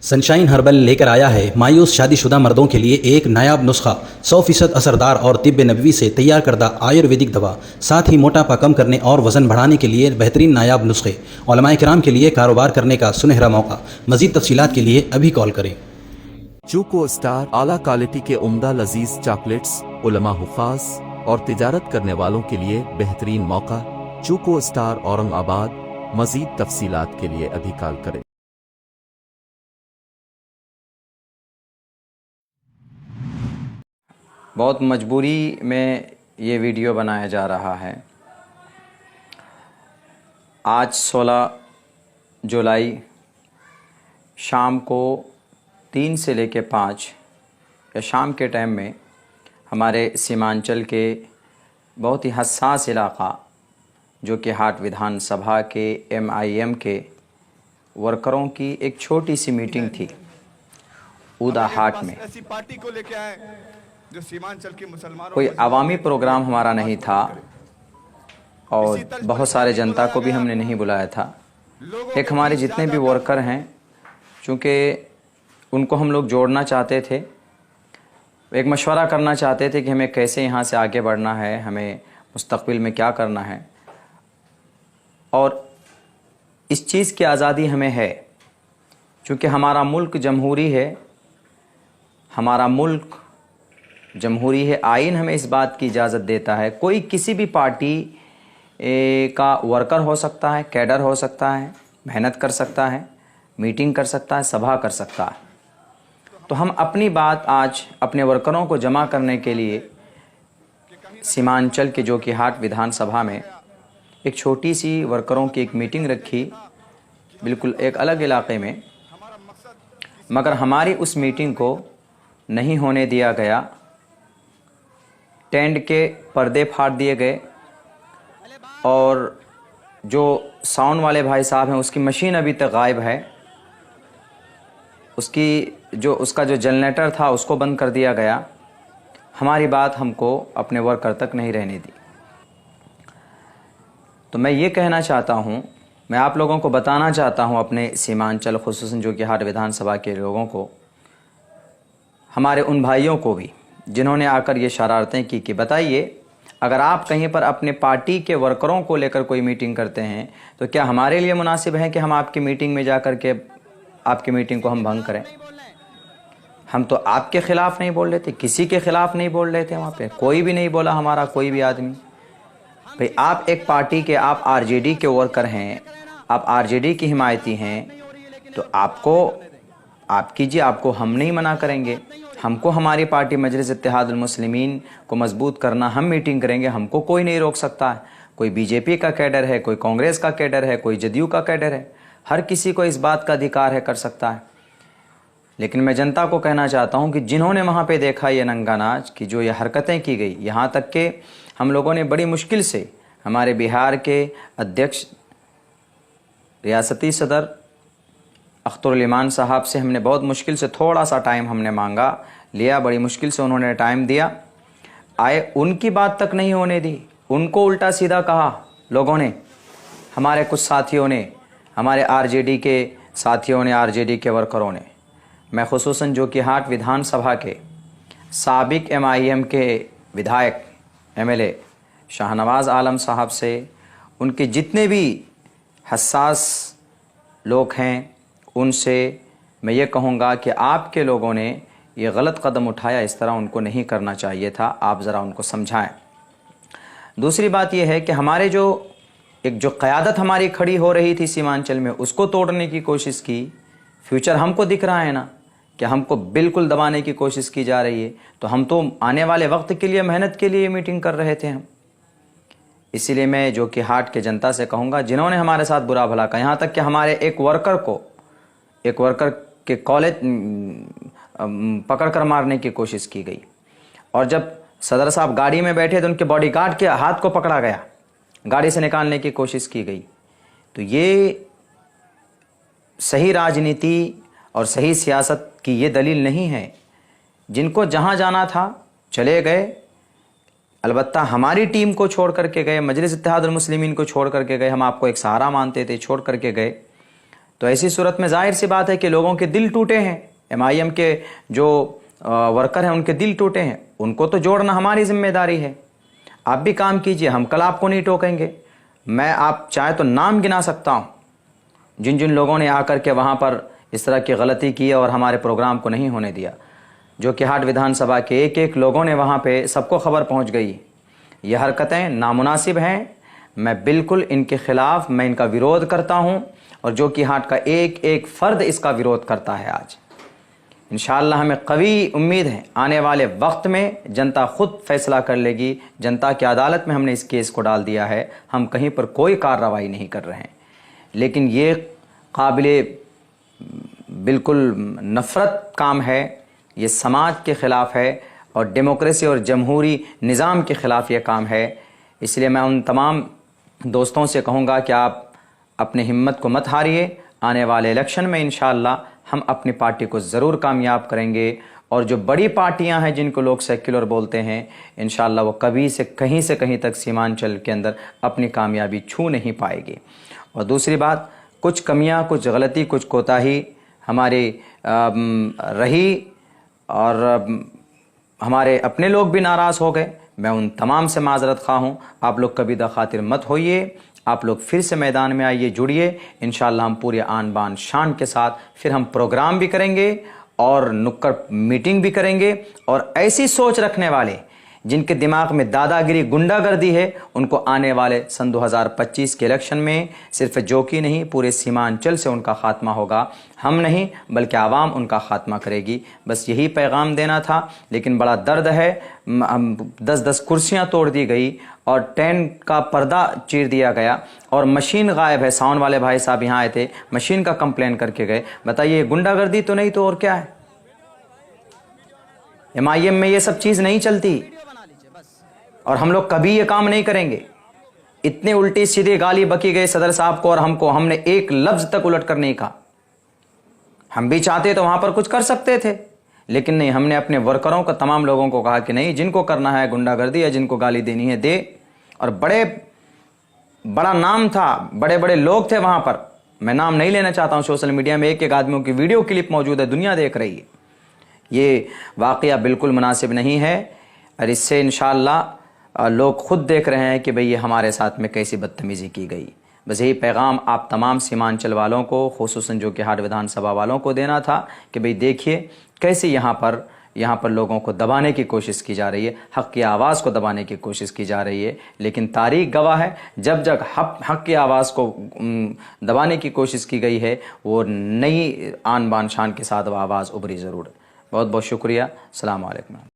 Sunshine herbal लेकर आया है मायूस शादीशुदा मर्दों के लिए एक नायाब नुस्खा 100% असरदार और तिब्ब नबवी से तैयार करदा आयुर्वेदिक दवा, साथ ही मोटापा कम करने और वज़न बढ़ाने के लिए बेहतरीन नायाब नुस्खे, उलमाए किराम के लिए कारोबार करने का सुनहरा मौका। मज़ीद तफसीलात के लिए अभी कॉल करें। चूको स्टार आला क्वालिटी के उम्दा लजीज चॉकलेट्स, उलमा हुफ़ाज और तिजारत करने वालों के लिए बेहतरीन मौका। चूको स्टार औरंगाबाद। मज़ीद तफसीलात के लिए अभी कॉल करें। बहुत मजबूरी में ये वीडियो बनाया जा रहा है। आज 16 जुलाई शाम को 3 से लेकर 5 या शाम के टाइम में हमारे सीमांचल के बहुत ही हसास इलाक़ा जो कि हाट विधानसभा के MIM के वर्करों की एक छोटी सी मीटिंग थी ऊदा हाट में। ऐसी पार्टी को लेके आए जो सीमांचल के मुसलमानों कोई अवामी प्रोग्राम हमारा नहीं था और बहुत सारे जनता को भी हमने नहीं बुलाया था। एक हमारे जितने भी वर्कर हैं, चूँकि उनको हम लोग जोड़ना चाहते थे, एक मशवरा करना चाहते थे कि हमें कैसे यहाँ से आगे बढ़ना है, हमें मुस्तक़बिल में क्या करना है, और इस चीज़ की आज़ादी हमें है। चूँकि हमारा मुल्क जमहूरी है, हमारा मुल्क जमहूरी है, आइन हमें इस बात की इजाज़त देता है। कोई किसी भी पार्टी का वर्कर हो सकता है, कैडर हो सकता है, मेहनत कर सकता है, मीटिंग कर सकता है, सभा कर सकता है। तो हम अपनी बात आज अपने वर्करों को जमा करने के लिए सीमांचल के जो कि हाट विधानसभा में एक छोटी सी वर्करों की एक मीटिंग रखी, बिल्कुल एक अलग इलाके में। मगर हमारी उस मीटिंग को नहीं होने दिया गया। टेंट के पर्दे फाड़ दिए गए और जो साउंड वाले भाई साहब हैं उसकी मशीन अभी तक गायब है। उसका जो जनरेटर था उसको बंद कर दिया गया। हमारी बात हमको अपने वर्कर तक नहीं रहने दी। तो मैं ये कहना चाहता हूँ, मैं आप लोगों को बताना चाहता हूँ, अपने सीमांचल खुसूसन जो कि हाट विधानसभा के लोगों को, हमारे उन भाइयों को भी जिन्होंने आकर ये शरारतें की, कि बताइए अगर आप कहीं पर अपने पार्टी के वर्करों को लेकर कोई मीटिंग करते हैं तो क्या हमारे लिए मुनासिब है कि हम आपकी मीटिंग में जाकर के आपकी मीटिंग को हम भंग करें? हम तो आपके ख़िलाफ़ नहीं बोल रहे थे, किसी के ख़िलाफ़ नहीं बोल रहे थे। वहाँ पे कोई भी नहीं बोला, हमारा कोई भी आदमी। भाई आप एक पार्टी के, आप RJD के वर्कर हैं, आप RJD की हिमायती हैं, तो आप कीजिए, आपको हम नहीं मना करेंगे। हमको हमारी पार्टी मजलिस इत्तेहादुल मुस्लिमीन को मजबूत करना, हम मीटिंग करेंगे, हमको कोई नहीं रोक सकता है। कोई BJP का कैडर है, कोई कांग्रेस का कैडर है, कोई जदयू का कैडर है, हर किसी को इस बात का अधिकार है, कर सकता है। लेकिन मैं जनता को कहना चाहता हूँ कि जिन्होंने वहाँ पे देखा ये नंगा नाच, की जो ये हरकतें की गई, यहाँ तक के हम लोगों ने बड़ी मुश्किल से हमारे बिहार के अध्यक्ष रियासती सदर अख्तरुल ईमान साहब से हमने बहुत मुश्किल से थोड़ा सा टाइम हमने मांगा, लिया, बड़ी मुश्किल से उन्होंने टाइम दिया। आए, उनकी बात तक नहीं होने दी, उनको उल्टा सीधा कहा लोगों ने, हमारे कुछ साथियों ने, हमारे RJD के साथियों ने, RJD के वर्करों ने। मैं खुसूसन जो कि हाट विधानसभा के साबिक MIM के विधायक MLA शाहनवाज़ आलम साहब से, उनके जितने भी हसास लोग हैं, उनसे मैं ये कहूँगा कि आपके लोगों ने ये गलत कदम उठाया, इस तरह उनको नहीं करना चाहिए था। आप ज़रा उनको समझाएं। दूसरी बात यह है कि हमारे जो क़यादत हमारी खड़ी हो रही थी सीमांचल में, उसको तोड़ने की कोशिश की। फ्यूचर हमको दिख रहा है ना कि हमको बिल्कुल दबाने की कोशिश की जा रही है। तो हम तो आने वाले वक्त के लिए, मेहनत के लिए मीटिंग कर रहे थे हम। इसीलिए मैं जो कि हाट के जनता से कहूँगा, जिन्होंने हमारे साथ बुरा भला कहा, यहाँ तक कि हमारे एक वर्कर के कॉलेज पकड़ कर मारने की कोशिश की गई। और जब सदर साहब गाड़ी में बैठे तो उनके बॉडीगार्ड के हाथ को पकड़ा गया, गाड़ी से निकालने की कोशिश की गई। तो ये सही राजनीति और सही सियासत की ये दलील नहीं है। जिनको जहाँ जाना था चले गए, अलबत्ता हमारी टीम को छोड़ करके गए, मजलिस इत्तेहादुल मुस्लिमीन को छोड़ करके गए। हम आपको एक सहारा मानते थे, छोड़ करके गए। तो ऐसी सूरत में जाहिर सी बात है कि लोगों के दिल टूटे हैं, MIM के जो वर्कर हैं उनके दिल टूटे हैं, उनको तो जोड़ना हमारी जिम्मेदारी है। आप भी काम कीजिए, हम कल आपको नहीं टोकेंगे। मैं आप चाहे तो नाम गिना सकता हूँ जिन जिन लोगों ने आकर के वहाँ पर इस तरह की गलती की और हमारे प्रोग्राम को नहीं होने दिया। जो कि हाट विधानसभा के एक एक लोगों ने वहाँ पे सबको खबर पहुँच गई। ये हरकतें नामुनासिब हैं, मैं बिल्कुल इनके ख़िलाफ़ मैं इनका विरोध करता हूँ और जो कि हाट का एक एक फ़र्द इसका विरोध करता है। आज इंशाअल्लाह हमें कवी उम्मीद है आने वाले वक्त में जनता खुद फैसला कर लेगी। जनता की अदालत में हमने इस केस को डाल दिया है, हम कहीं पर कोई कार्रवाई नहीं कर रहे हैं, लेकिन ये काबिले बिल्कुल नफ़रत काम है, ये समाज के ख़िलाफ़ है और डेमोक्रेसी और जमहूरी निज़ाम के ख़िलाफ़ ये काम है। इसलिए मैं उन तमाम दोस्तों से कहूँगा कि आप अपनी हिम्मत को मत हारिए। आने वाले इलेक्शन में इंशाअल्लाह हम अपनी पार्टी को ज़रूर कामयाब करेंगे और जो बड़ी पार्टियां हैं जिनको लोग सेक्युलर बोलते हैं, इंशाअल्लाह वो कभी से कहीं तक सीमांचल के अंदर अपनी कामयाबी छू नहीं पाएगी। और दूसरी बात, कुछ कमियां, कुछ गलती, कुछ कोताही हमारी रही और हमारे अपने लोग भी नाराज़ हो गए। मैं उन तमाम से माजरत खा हूँ। आप लोग कभी दखातिर मत होइए, आप लोग फिर से मैदान में आइए, जुड़िए। इंशाअल्लाह हम पूरे आन बान शान के साथ फिर हम प्रोग्राम भी करेंगे और नुक्कड़ मीटिंग भी करेंगे। और ऐसी सोच रखने वाले जिनके दिमाग में दादागिरी, गुंडागर्दी है, उनको आने वाले सन 2025 के इलेक्शन में सिर्फ जोकी नहीं, पूरे सीमांचल से उनका खात्मा होगा। हम नहीं बल्कि आवाम उनका खात्मा करेगी। बस यही पैगाम देना था। लेकिन बड़ा दर्द है, 10-10 कुर्सियां तोड़ दी गई और टेंट का पर्दा चीर दिया गया और मशीन गायब है। साउंड वाले भाई साहब यहाँ आए थे, मशीन का कंप्लेन करके गए। बताइए गुंडागर्दी तो नहीं तो और क्या है? MIM में ये सब चीज़ नहीं चलती और हम लोग कभी ये काम नहीं करेंगे। इतने उल्टी सीधे गाली बकी गए सदर साहब को और हमको, हमने एक लफ्ज तक उलट कर नहीं कहा। हम भी चाहते तो वहां पर कुछ कर सकते थे, लेकिन नहीं, हमने अपने वर्करों को, तमाम लोगों को कहा कि नहीं, जिनको करना है गुंडागर्दी या जिनको गाली देनी है दे। और बड़ा नाम था, बड़े बड़े लोग थे वहां पर, मैं नाम नहीं लेना चाहता हूं। सोशल मीडिया में एक एक आदमियों की वीडियो क्लिप मौजूद है, दुनिया देख रही है। ये वाकया बिल्कुल मुनासिब नहीं है और इससे इंशाअल्लाह लोग खुद देख रहे हैं कि भाई ये हमारे साथ में कैसी बदतमीज़ी की गई। बस यही पैगाम आप तमाम सीमांचल वालों को, खुसूसन जो कि हाट विधानसभा वालों को देना था कि भाई देखिए कैसे यहाँ पर लोगों को दबाने की कोशिश की जा रही है, हक़ की आवाज़ को दबाने की कोशिश की जा रही है। लेकिन तारीख़ गवाह है, जब जब हक़ की आवाज़ को दबाने की कोशिश की गई है, वो नई आन बान शान के साथ वो आवाज़ उभरी ज़रूर। बहुत बहुत शुक्रिया। अस्सलाम वालेकुम।